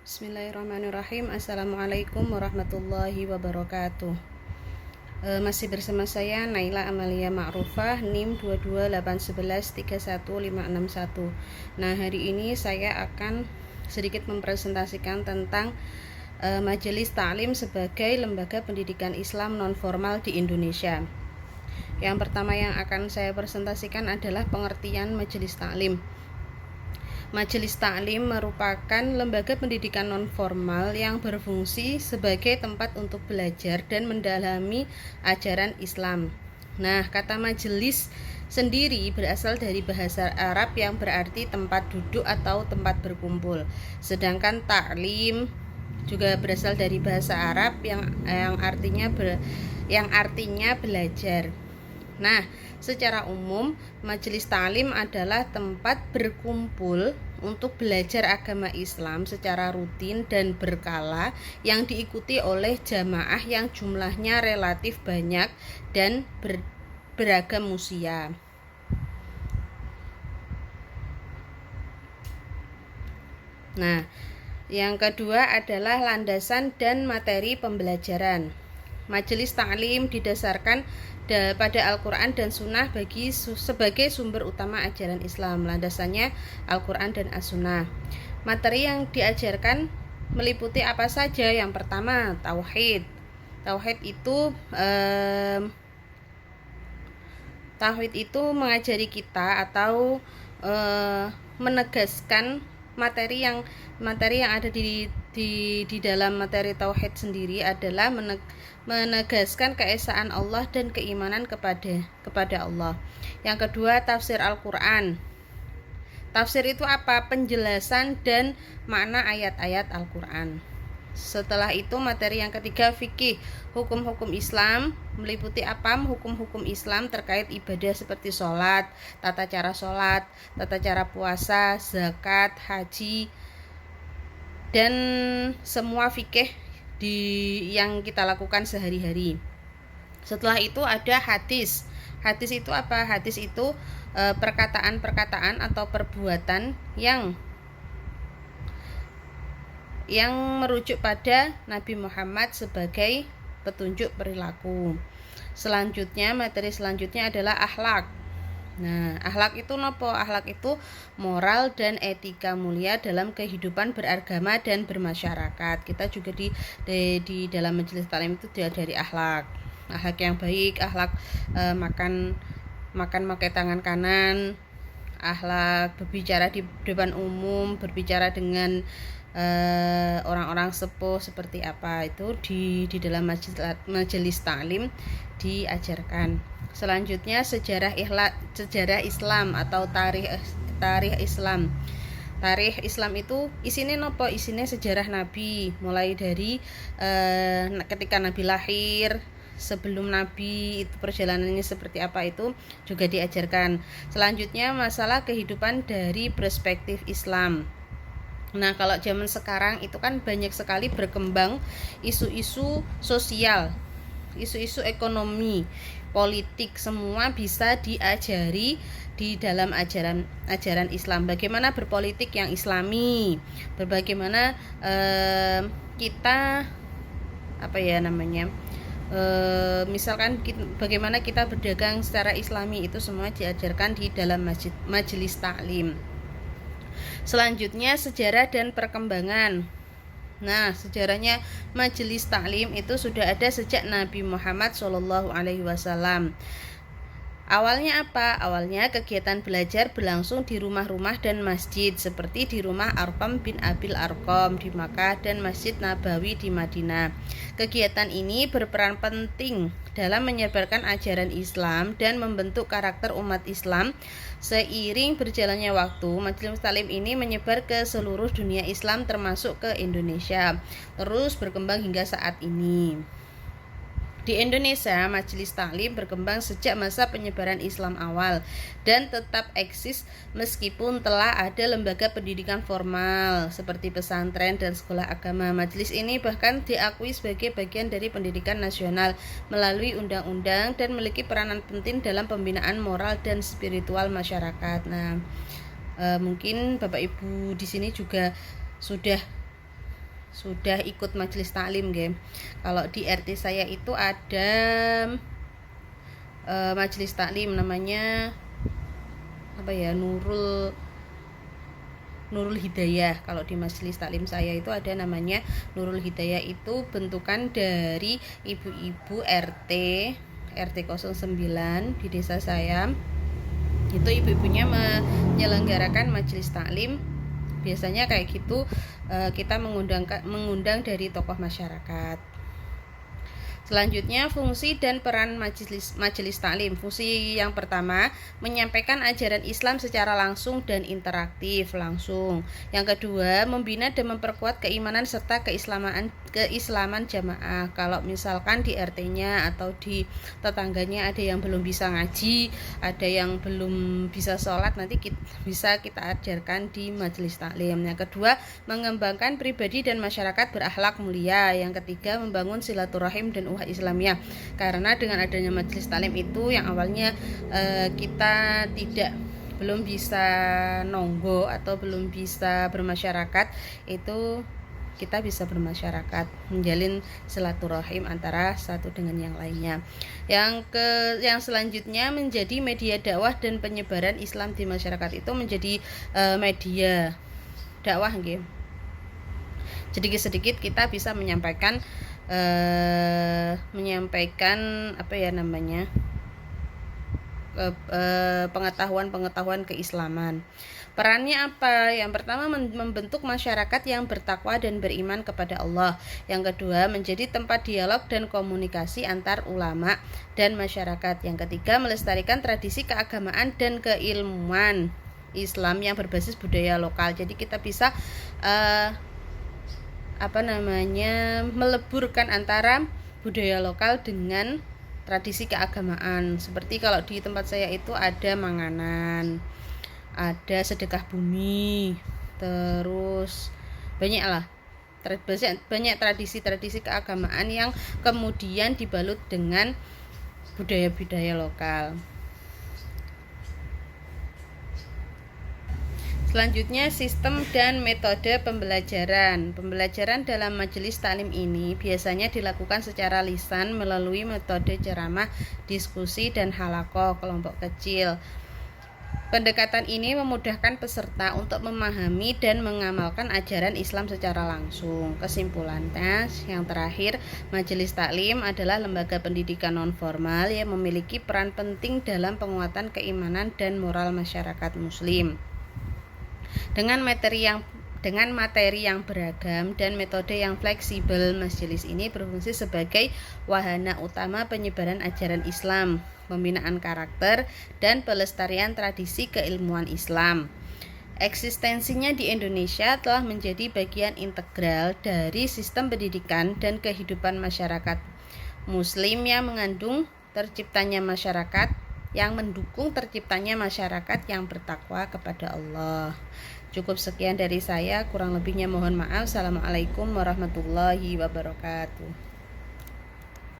Bismillahirrahmanirrahim. Assalamualaikum warahmatullahi wabarakatuh. Masih bersama saya Naila Amalia Ma'rufah, NIM 22811315561. Nah, hari ini saya akan sedikit mempresentasikan tentang Majelis Ta'lim sebagai lembaga pendidikan Islam non-formal di Indonesia. Yang pertama yang akan saya presentasikan adalah pengertian Majelis Ta'lim. Majelis Ta'lim merupakan lembaga pendidikan non-formal yang berfungsi sebagai tempat untuk belajar dan mendalami ajaran Islam. Nah, kata majelis sendiri berasal dari bahasa Arab yang berarti tempat duduk atau tempat berkumpul. Sedangkan ta'lim juga berasal dari bahasa Arab yang artinya belajar. Nah, secara umum, Majelis Ta'lim adalah tempat berkumpul untuk belajar agama Islam secara rutin dan berkala yang diikuti oleh jamaah yang jumlahnya relatif banyak dan beragam usia. Nah, yang kedua adalah landasan dan materi pembelajaran. Majelis Ta'lim didasarkan pada Al-Quran dan Sunnah sebagai sumber utama ajaran Islam. Landasannya Al-Quran dan As-Sunnah. Materi yang diajarkan meliputi apa saja? Yang pertama, tauhid. Tauhid itu mengajari kita atau menegaskan materi yang ada di dalam materi tauhid sendiri adalah menegaskan keesaan Allah dan keimanan kepada Allah. Yang kedua, tafsir Al-Quran. Tafsir itu apa? Penjelasan dan makna ayat-ayat Al-Quran. Setelah itu, materi yang ketiga, fikih. Hukum-hukum Islam meliputi apa? Hukum-hukum Islam terkait ibadah seperti sholat, tata cara puasa, zakat, haji, dan semua fikih yang kita lakukan sehari-hari. Setelah itu ada hadis. Hadis itu apa? Hadis itu perkataan-perkataan atau perbuatan yang merujuk pada Nabi Muhammad sebagai petunjuk perilaku. Materi selanjutnya adalah akhlak. Nah, akhlak itu nopo? Akhlak itu moral dan etika mulia dalam kehidupan beragama dan bermasyarakat. Kita juga di dalam Majelis Ta'lim itu dari akhlak yang baik, akhlak makan pakai tangan kanan, akhlak berbicara di depan umum, berbicara dengan orang-orang sepuh seperti apa, itu di dalam Majelis Ta'lim diajarkan. Selanjutnya sejarah Islam atau tarikh Islam. Tarikh Islam itu isine nopo? Isine sejarah Nabi, mulai dari ketika Nabi lahir, sebelum Nabi itu perjalanannya seperti apa, itu juga diajarkan. Selanjutnya masalah kehidupan dari perspektif Islam. Nah, kalau zaman sekarang itu kan banyak sekali berkembang isu-isu sosial, isu-isu ekonomi, politik, semua bisa diajari di dalam ajaran Islam. Bagaimana berpolitik yang Islami, bagaimana kita misalkan bagaimana kita berdagang secara Islami, itu semua diajarkan di dalam Majelis Ta'lim. Selanjutnya sejarah dan perkembangan. Nah, sejarahnya Majelis Ta'lim itu sudah ada sejak Nabi Muhammad SAW. Awalnya apa? Awalnya kegiatan belajar berlangsung di rumah-rumah dan masjid, seperti di rumah Arqam bin Abil Arqam di Makkah dan Masjid Nabawi di Madinah. Kegiatan ini berperan penting dalam menyebarkan ajaran Islam dan membentuk karakter umat Islam. Seiring berjalannya waktu, Majelis Ta'lim ini menyebar ke seluruh dunia Islam termasuk ke Indonesia, terus berkembang hingga saat ini. Di Indonesia, Majelis Ta'lim berkembang sejak masa penyebaran Islam awal dan tetap eksis meskipun telah ada lembaga pendidikan formal seperti pesantren dan sekolah agama. Majelis ini bahkan diakui sebagai bagian dari pendidikan nasional melalui undang-undang dan memiliki peranan penting dalam pembinaan moral dan spiritual masyarakat. Nah, mungkin Bapak Ibu di sini juga sudah sudah ikut majelis taklim, game. Kalau di RT saya itu ada majelis taklim namanya apa ya, Nurul Hidayah. Kalau di majelis taklim saya itu ada namanya Nurul Hidayah, itu bentukan dari ibu-ibu RT 09 di desa saya. Itu ibu-ibunya menyelenggarakan majelis taklim. Biasanya kayak gitu, kita mengundang dari tokoh masyarakat. Selanjutnya, fungsi dan peran majelis taklim. Fungsi yang pertama, menyampaikan ajaran Islam secara langsung dan interaktif langsung. Yang kedua, membina dan memperkuat keimanan serta keislaman jamaah. Kalau misalkan di RT-nya atau di tetangganya ada yang belum bisa ngaji, ada yang belum bisa sholat, nanti bisa kita ajarkan di majelis taklim. Yang kedua, mengembangkan pribadi dan masyarakat berakhlak mulia. Yang ketiga, membangun silaturahim dan Islamiyah. Karena dengan adanya majelis taklim itu yang awalnya kita belum bisa nonggo atau belum bisa bermasyarakat, itu kita bisa bermasyarakat, menjalin silaturahim antara satu dengan yang lainnya. Yang selanjutnya, menjadi media dakwah dan penyebaran Islam di masyarakat, itu menjadi media dakwah, nggih. Sedikit-sedikit kita bisa menyampaikan apa ya namanya, pengetahuan keislaman. Perannya apa? Yang pertama, membentuk masyarakat yang bertakwa dan beriman kepada Allah. Yang kedua, menjadi tempat dialog dan komunikasi antar ulama dan masyarakat. Yang ketiga, melestarikan tradisi keagamaan dan keilmuan Islam yang berbasis budaya lokal. Jadi kita bisa meleburkan antara budaya lokal dengan tradisi keagamaan. Seperti kalau di tempat saya itu ada manganan, ada sedekah bumi, terus banyak tradisi keagamaan yang kemudian dibalut dengan budaya-budaya lokal. Selanjutnya, sistem dan metode pembelajaran. Pembelajaran dalam majelis taklim ini biasanya dilakukan secara lisan melalui metode ceramah, diskusi, dan halaqah kelompok kecil. Pendekatan ini memudahkan peserta untuk memahami dan mengamalkan ajaran Islam secara langsung. Kesimpulannya, yang terakhir, majelis taklim adalah lembaga pendidikan non-formal yang memiliki peran penting dalam penguatan keimanan dan moral masyarakat muslim. Dengan materi yang beragam dan metode yang fleksibel, majelis ini berfungsi sebagai wahana utama penyebaran ajaran Islam, pembinaan karakter, dan pelestarian tradisi keilmuan Islam. Eksistensinya di Indonesia telah menjadi bagian integral dari sistem pendidikan dan kehidupan masyarakat Muslim yang mendukung terciptanya masyarakat yang bertakwa kepada Allah. Cukup sekian dari saya, kurang lebihnya mohon maaf. Assalamualaikum warahmatullahi wabarakatuh.